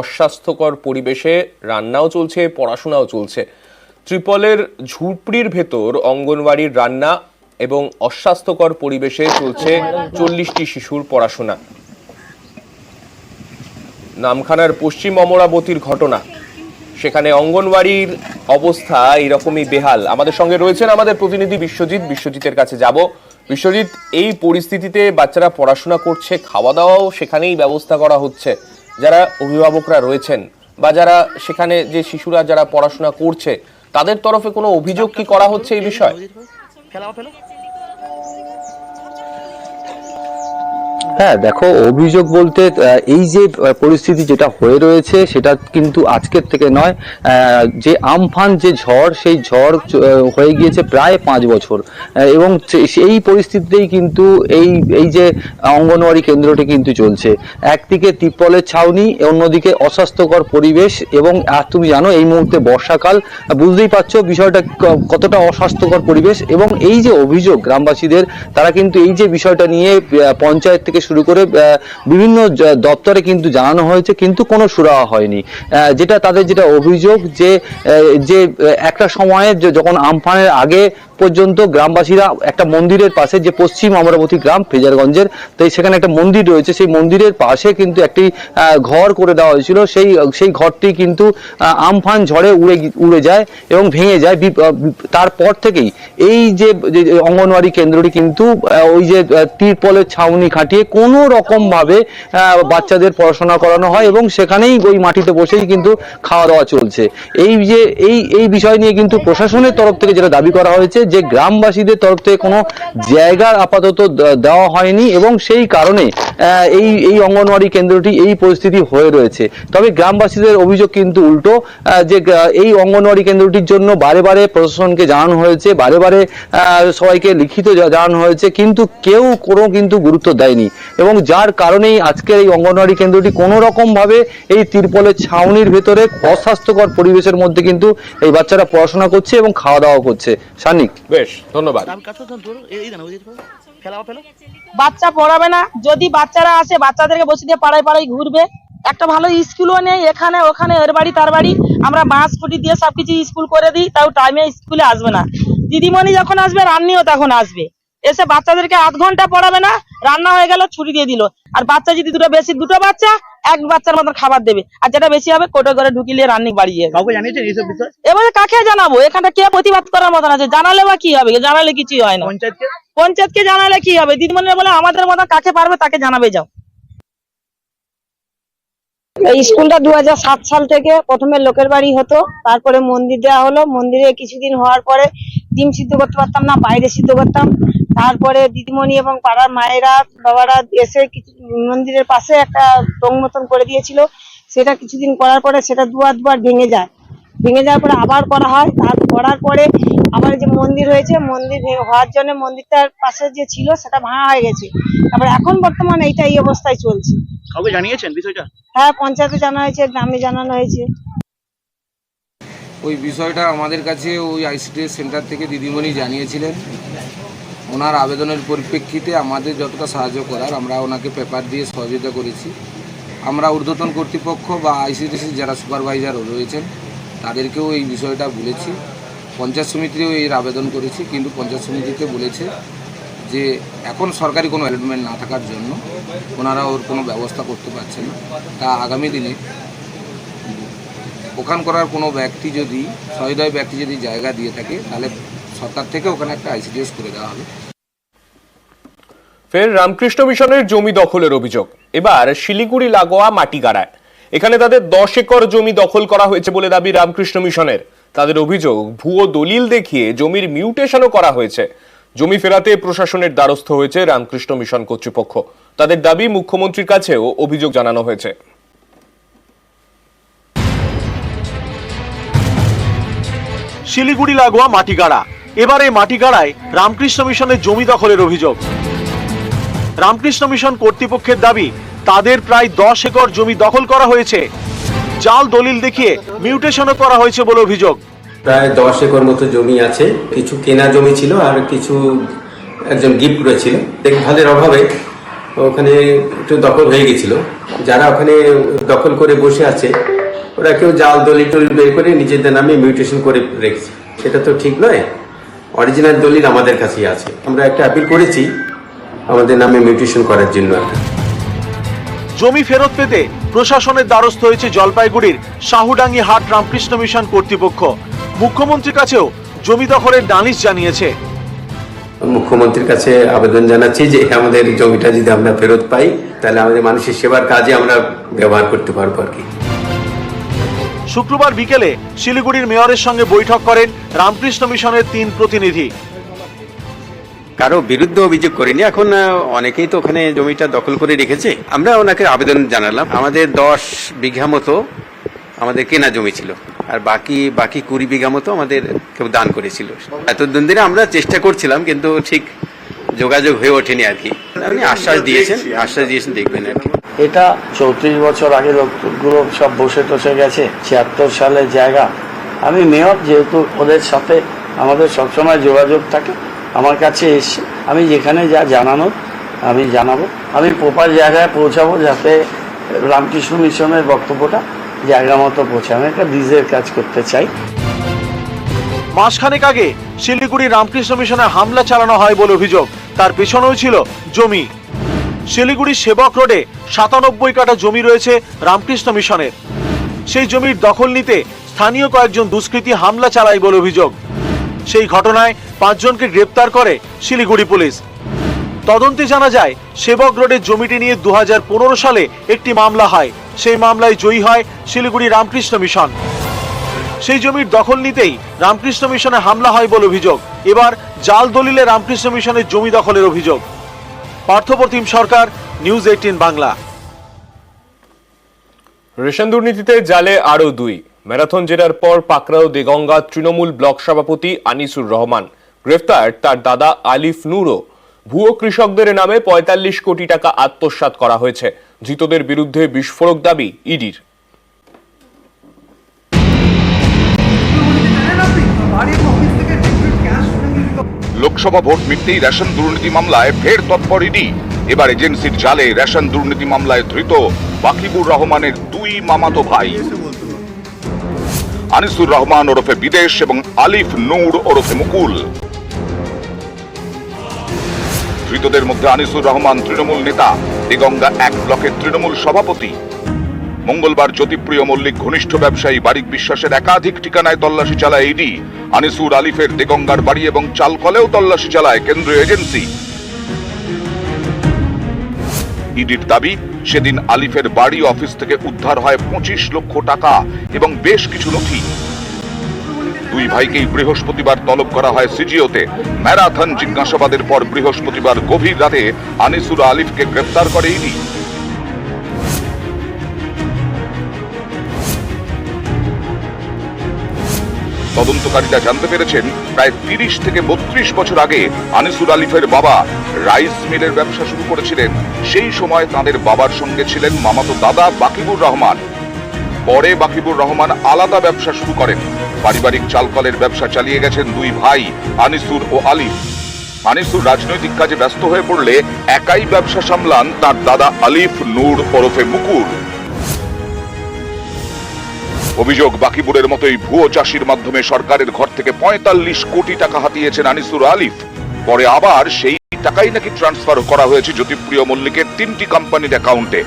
অস্বাস্থ্যকর পরিবেশে রান্নাও চলছে, পড়াশোনাও চলছে। ত্রিপলের ঝুপড়ির ভেতর অঙ্গনওয়াড়ির রান্না এবং অস্বাস্থ্যকর পরিবেশে চলছে 40টি শিশুর পড়াশোনা। নামখানার পশ্চিম অমরাবতীর ঘটনা, সেখানে অঙ্গনওয়াড়ির অবস্থা এরকমই বেহাল। আমাদের সঙ্গে রয়েছেন আমাদের প্রতিনিধি বিশ্বজিতের কাছে যাব। বিশ্বজিৎ, এই পরিস্থিতিতে বাচ্চারা পড়াশোনা করছে, খাওয়া দাওয়াও সেখানেই ব্যবস্থা করা হচ্ছে। যারা অভিভাবকরা রয়েছেন বা যারা সেখানে যে শিশুরা যারা পড়াশোনা করছে তাদের তরফে কোনো অভিযোগ কি করা হচ্ছে এই বিষয়ে? হ্যাঁ দেখো, অভিযোগ বলতে এই যে পরিস্থিতি যেটা হয়ে রয়েছে সেটা কিন্তু আজকের থেকে নয়। যে আমফান যে ঝড়, সেই ঝড় হয়ে গিয়েছে প্রায় 5 বছর, এবং এই পরিস্থিতিতেই কিন্তু এই যে অঙ্গনওয়াড়ি কেন্দ্রটি কিন্তু চলছে। একদিকে ত্রিপলের ছাউনি, অন্যদিকে অস্বাস্থ্যকর পরিবেশ, এবং তুমি জানো এই মুহূর্তে বর্ষাকাল, বুঝতেই পারছো বিষয়টা কতটা অস্বাস্থ্যকর পরিবেশ। এবং এই যে অভিযোগ গ্রামবাসীদের, তারা কিন্তু এই যে বিষয়টা নিয়ে পঞ্চায়েত থেকে শুরু করে বিভিন্ন দপ্তরে কিন্তু জানানো হয়েছে, কিন্তু কোনো সুরাহা হয়নি। যেটা তাদের যেটা অভিযোগ যে একটা সময়ে যখন আমফানের আগে পর্যন্ত গ্রামবাসীরা একটা মন্দিরের পাশে, যে পশ্চিম অমরাবতী গ্রাম ফ্রেজারগঞ্জের, তাই সেখানে একটা মন্দির রয়েছে, সেই মন্দিরের পাশে কিন্তু একটি ঘর করে দেওয়া হয়েছিল। সেই ঘরটি কিন্তু আমফান ঝড়ে উড়ে যায় এবং ভেঙে যায়। তারপর থেকেই এই যে অঙ্গনওয়াড়ি কেন্দ্রটি কিন্তু ওই যে ত্রিপলের ছাউনি খাটিয়ে কোনো রকম ভাবে বাচ্চাদের পড়াশোনা করানো হয়, এবং সেখানেই ওই মাটিতে বসেই কিন্তু খাওয়া দাওয়া চলছে। এই বিষয় নিয়ে কিন্তু প্রশাসনের তরফ থেকে যেটা দাবি করা হয়েছে, যে গ্রামবাসীদের তরফ থেকে কোনো জায়গা আপাতত দেওয়া হয়নি, এবং সেই কারণে এই অঙ্গনওয়াড়ি কেন্দ্রটি এই পরিস্থিতি হয়ে রয়েছে। তবে গ্রামবাসীদের অভিযোগ কিন্তু উল্টো, যে এই অঙ্গনওয়াড়ি কেন্দ্রটির জন্য বারে বারে প্রশাসনকে জানানো হয়েছে, বারে বারে সবাইকে লিখিত জানানো হয়েছে, কিন্তু কেউ কোনো কিন্তু গুরুত্ব দেয়নি, এবং যার কারণেই আজকের এই অঙ্গনওয়াড়ি কেন্দ্রটি কোনো রকম ভাবে এই ত্রিপলের ছাউনির ভেতরে অস্বাস্থ্যকর পরিবেশের মধ্যে কিন্তু এই বাচ্চারা পড়াশোনা করছে এবং খাওয়া দাওয়া করছে। সানিক, বেশ, ধন্যবাদ। বাচ্চা পড়াবে না, যদি বাচ্চারা আসে বাচ্চাদেরকে বসে দিয়ে পাড়ায় পাড়ায় ঘুরবে। একটা ভালো স্কুলও নেই, এখানে ওখানে এর বাড়ি তার বাড়ি, আমরা বাস স্কুটি দিয়ে সবকিছু স্কুল করে দিই, তাও টাইমে স্কুলে আসবে না। দিদিমণি যখন আসবে, রান্নিও তখন আসবে, এসে বাচ্চাদেরকে আধ ঘন্টা পড়াবে না, রান্না হয়ে গেল, ছুটি দিয়ে দিল। আর বাচ্চা যদি দুটো বাচ্চা এক বাচ্চার মতন খাবার দেবে, আর যেটা বেশি হবে কোটো করে ঢুকিয়ে রান্নি বাড়িয়ে। এবারে কাকে জানাবো? এখানটা কে প্রতিবাদ করার মতন আছে? জানালে বা কি হবে? জানালে কিছুই হয় না। পঞ্চায়েতকে জানালে কি হবে? দিদিমণিরা বলে আমাদের মতন কাকে পারবে তাকে জানাবে যাও। এই স্কুলটা 2007 সাল থেকে প্রথমে লোকের বাড়ি হতো, তারপরে মন্দির দেওয়া হলো। মন্দিরে কিছুদিন হওয়ার পরে ডিম সিদ্ধ করতে পারতাম না, বাইরে সিদ্ধ করতাম। তারপরে দিদিমণি এবং পাড়ার মায়েরা বাবারা এসে কিছু মন্দিরের পাশে একটা টং মতন করে দিয়েছিল। সেটা কিছুদিন করার পরে সেটা দুবার ভেঙে যায়। ভেঙে যাওয়ার পরে আবার করা হয়। তার করার পরে আবার যে মন্দির হয়েছে, মন্দির হওয়ার জন্য মন্দিরটার পাশে যে ছিল সেটা ভাঙা হয়ে গেছে। তারপরে এখন বর্তমানে এইটা এই অবস্থায় চলছে। কাউকে জানিয়েছেন বিষয়টা? হ্যাঁ, পঞ্চায়েতে জানা হয়েছে, গ্রামে জানানো হয়েছে। ওই বিষয়টা আমাদের কাছে ওই আইসিডিএস সেন্টার থেকে দিদিমণি জানিয়েছিলেন। ওনার আবেদনের পরিপ্রেক্ষিতে আমাদের যতটা সাহায্য করার আমরা ওনাকে পেপার দিয়ে সহযোগিতা করেছি। আমরা ঊর্ধ্বতন কর্তৃপক্ষ বা আইসিডিএস যারা সুপারভাইজার রয়েছেন তাদেরকেও এই বিষয়টা বলেছি। পঞ্চায়েত সমিতিও এর আবেদন করেছি, কিন্তু পঞ্চায়েত সমিতিতে বলেছে যে এখন সরকারি কোনো অ্যালটমেন্ট না থাকার জন্য ওনারা ওর কোনো ব্যবস্থা করতে পারছেন না। তা আগামী দিনে ওখান করার কোনো ব্যক্তি যদি সহৃদয় ব্যক্তি যদি জায়গা দিয়ে থাকে, তাহলে সরকার থেকে ওখানে একটা আইসিডিএস করে দেওয়া হবে। ফের রামকৃষ্ণ মিশনের জমি দখলের অভিযোগ, এবার শিলিগুড়ি লাগোয়া মাটিগাড়ায়। এখানে তাদের 10 একর জমি দখল করা হয়েছে বলে দাবি রামকৃষ্ণ মিশনের। তাদের অভিযোগ, ভুয়ো দলিল দেখিয়ে জমির মিউটেশনও করা হয়েছে। জমি ফেরাতে প্রশাসনের দ্বারস্থ হয়েছে রামকৃষ্ণ মিশন কর্তৃপক্ষ। তাদের দাবি, মুখ্যমন্ত্রীর কাছেও অভিযোগ জানানো হয়েছে। শিলিগুড়ি লাগোয়া মাটিগাড়া, এবারে মাটিগাড়ায় রামকৃষ্ণ মিশনের জমি দখলের অভিযোগ। রামকৃষ্ণ মিশন কর্তৃপক্ষের দাবি, তাদের প্রায় 10 একর জমি দখল করা হয়েছে। জাল দলিল দেখিয়ে মিউটেশনও করা হয়েছে বলে অভিযোগ। প্রায় 10 একর মতো জমি আছে, কিছু কেনা জমি ছিল আর কিছু একজন গিফট করেছিল। দেখভালের অভাবে ওখানে একটু দখল হয়ে গেছিল। যারা ওখানে দখল করে বসে আছে ওরা কেউ জাল দলিল টলিল বের করে নিজেদের নামে মিউটেশন করে রেখেছে। সেটা তো ঠিক নয়। অরিজিনাল দলিল আমাদের কাছেই আছে। আমরা একটা অ্যাপিল করেছি আমাদের নামে মিউটেশন করার জন্য। জমি ফেরত পেতে প্রশাসনের দ্বারস্থ হয়েছে জলপাইগুড়ির শাহুডাঙ্গি হাট রামকৃষ্ণ মিশন কর্তৃপক্ষ। মুখ্যমন্ত্রীর কাছেও জমি দখলের নালিশ জানিয়েছে। মুখ্যমন্ত্রীর কাছে আবেদন জানাচ্ছি যে আমাদের জমিটা যদি আমরা ফেরত পাই তাহলে আমাদের মানুষের সেবার কাজে আমরা ব্যবহার করতে পারবো আর কি। শুক্রবার বিকেলে শিলিগুড়ির মেয়রের সঙ্গে বৈঠক করেন রামকৃষ্ণ মিশনের 3 প্রতিনিধি। কারো বিরুদ্ধে অভিযোগ করিনি। এখন অনেকেই তো ওখানে জমিটা দখল করে রেখেছে। আমরা ওনাকে আবেদন জানালাম। আমাদের 10 বিঘা মতো আমাদের কেনা জমি ছিল, আর বাকি 20 বিঘা মতো আমাদের কেউ দান করেছিল। এতদিন ধরে আমরা চেষ্টা করছিলাম কিন্তু ঠিক যোগাযোগ হয়ে ওঠেনি আর কি। আপনি আশ্বাস দিয়েছেন দেখবেন আর কি। এটা 34 বছর আগে লোকগুলো সব বসে টসে গেছে। 76 সালের জায়গা। আমি মেয়র, যেহেতু ওদের সাথে আমাদের সবসময় যোগাযোগ থাকে, আমার কাছে এসে আমি যেখানে যা জানানোর আমি জানাবো। আমি প্রপার জায়গায় পৌঁছাবো যাতে রামকৃষ্ণ মিশনের বক্তব্যটা জায়গা মতো পৌঁছায়। আমি একটা ব্রিজের কাজ করতে চাই। মাসখানেক আগে শিলিগুড়ি রামকৃষ্ণ মিশনে হামলা চালানো হয় বলে অভিযোগ। তার পেছনেও ছিল জমি। শিলিগুড়ি সেবক রোডে 97 কাঠা জমি রয়েছে রামকৃষ্ণ মিশনের। সেই জমির দখল নিতে স্থানীয় কয়েকজন দুষ্কৃতী হামলা চালায় বলে অভিযোগ। সেই ঘটনায় 5 জনকে গ্রেপ্তার করে শিলিগুড়ি পুলিশ। তদন্তে জানা যায় সেবক রোডের জমিটি নিয়ে 2015 সালে একটি মামলা হয়। সেই মামলায় জয়ী হয় শিলিগুড়ি রামকৃষ্ণ মিশন। সেই জমির দখল নিতেই রামকৃষ্ণ মিশনে হামলা হয় বলে অভিযোগ। এবার জাল দলিলে রামকৃষ্ণ মিশনের জমি দখলের অভিযোগ। পার্থপ্রতিম সরকার, নিউজ 18 বাংলা। রেশন দুর্নীতিতে জালে আরো 2। ম্যারাথন জেরার পর পাকড়াও দেগঙ্গা তৃণমূল ব্লক সভাপতি আনিসুর রহমান। গ্রেফতার তার দাদা আলিফ নূরও। ভুয়ো কৃষকদের নামে 45 কোটি টাকা আত্মসাৎ করা হয়েছে। ধৃতদের বিরুদ্ধে বিস্ফোরক দাবি ইডির। লোকসভা ভোট মিটতেই রেশন দুর্নীতি মামলায় ফের তৎপর ইডি। এবার এজেন্সির জালে রেশন দুর্নীতি মামলায় ধৃত বাকিবুর রহমানের 2 মামাতো ভাই আনিসুর রহমান ওরফে বিদেশ এবং আলিফ নূর ওরফে মুকুল। ধৃতদের মধ্যে আনিসুর রহমান তৃণমূল নেতা, দেগঙ্গা 1 ব্লকের তৃণমূল সভাপতি। মঙ্গলবার জ্যোতিপ্রিয় মল্লিক ঘনিষ্ঠ ব্যবসায়ী বারিক বিশ্বাসের একাধিক ঠিকানায় তল্লাশি চালায় ইডি। আনিসুর আলিফের দেগঙ্গার বাড়ি এবং চালকলেও তল্লাশি চালায় কেন্দ্রীয় এজেন্সি। ইডির দাবি, সেদিন আলিফের বাড়ি অফিস থেকে উদ্ধার হয় 25 লক্ষ টাকা এবং বেশ কিছু নথি। 2 ভাইকেই বৃহস্পতিবার তলব করা হয় সিজিওতে। ম্যারাথন জিজ্ঞাসাবাদের পর বৃহস্পতিবার গভীর রাতে আনিসুর আলিফকে গ্রেফতার করে ইডি। তদন্তকারীরা জানতে পেরেছেন প্রায় 30 থেকে 32 বছর আগে আনিসুর আলিফের বাবা রাইস মিলের ব্যবসা শুরু করেছিলেন। সেই সময় তাদের বাবার সঙ্গে ছিলেন মামাতো দাদা বাকিবুর রহমান। পরে বাকিবুর রহমান আলাদা ব্যবসা শুরু করেন। পারিবারিক চালকলের ব্যবসা চালিয়ে গেছেন 2 ভাই আনিসুর ও আলিফ। আনিসুর রাজনৈতিক কাজে ব্যস্ত হয়ে পড়লে একাই ব্যবসা সামলান তার দাদা আলিফ নূর ওরফে মুকুল। অভিযোগ, বাকিবুরের মতোই ভুয়ো চাষির মাধ্যমে সরকারের ঘর থেকে 45 কোটি টাকা হাতিয়েছেন আনিসুর আলিফ। পরে আবার সেই টাকাই নাকি ট্রান্সফার করা হয়েছে জ্যোতিপ্রিয় মল্লিকের 3টি কোম্পানির অ্যাকাউন্টে।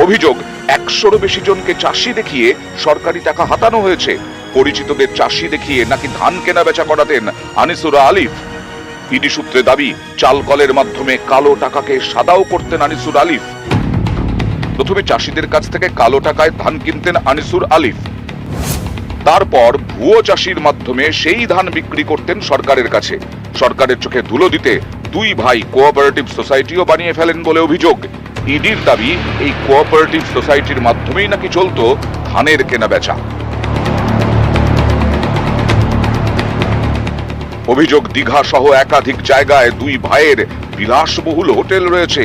অভিযোগ, 100-এরও বেশি জনকে চাষি দেখিয়ে সরকারি টাকা হাতানো হয়েছে। পরিচিতদের চাষি দেখিয়ে নাকি ধান কেনা বেচা করাতেন আনিসুর আলিফ। ইডি সূত্রে দাবি, চালকলের মাধ্যমে কালো টাকাকে সাদাও করতেন আনিসুর আলিফ। প্রথমে চাষিদের কাছ থেকে কালো টাকায় ধান কিনতেন আনিসুর আলিফ। তারপর ভুয়ো চাষির মাধ্যমে সেই ধান বিক্রি করতেন সরকারের কাছে। সরকারের চোখে ধুলো দিতে 2 ভাই কোঅপারেটিভ সোসাইটিও বানিয়ে ফেলেন বলে অভিযোগ। ইডির দাবি, এই কোঅপারেটিভ সোসাইটির মাধ্যমেই নাকি চলতো ধানের কেনা বেচা। অভিযোগ, দীঘা সহ একাধিক জায়গায় 2 ভাইয়ের বিলাসবহুল হোটেল রয়েছে।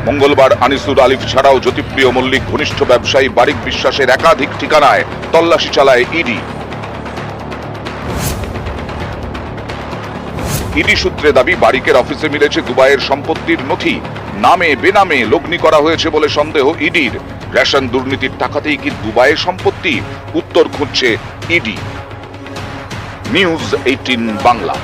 মঙ্গলবার আনিসুর আলিফ ছাড়াও জ্যোতিপ্রিয় মল্লিক ঘনিষ্ঠ ব্যবসায়ী বারিক বিশ্বাসের একাধিক ঠিকানায় তল্লাশি চালায় ইডি। ইডি সূত্রে দাবি বারিকের অফিসে মিলেছে দুবাইয়ের সম্পত্তির নথি, নামে বেনামে লগ্নি করা হয়েছে বলে সন্দেহ ইডির। রেশন দুর্নীতির টাকাতেই কি দুবাইয়ের সম্পত্তি? উত্তর খুঁজছে ইডি। নিউজ 18 বাংলা।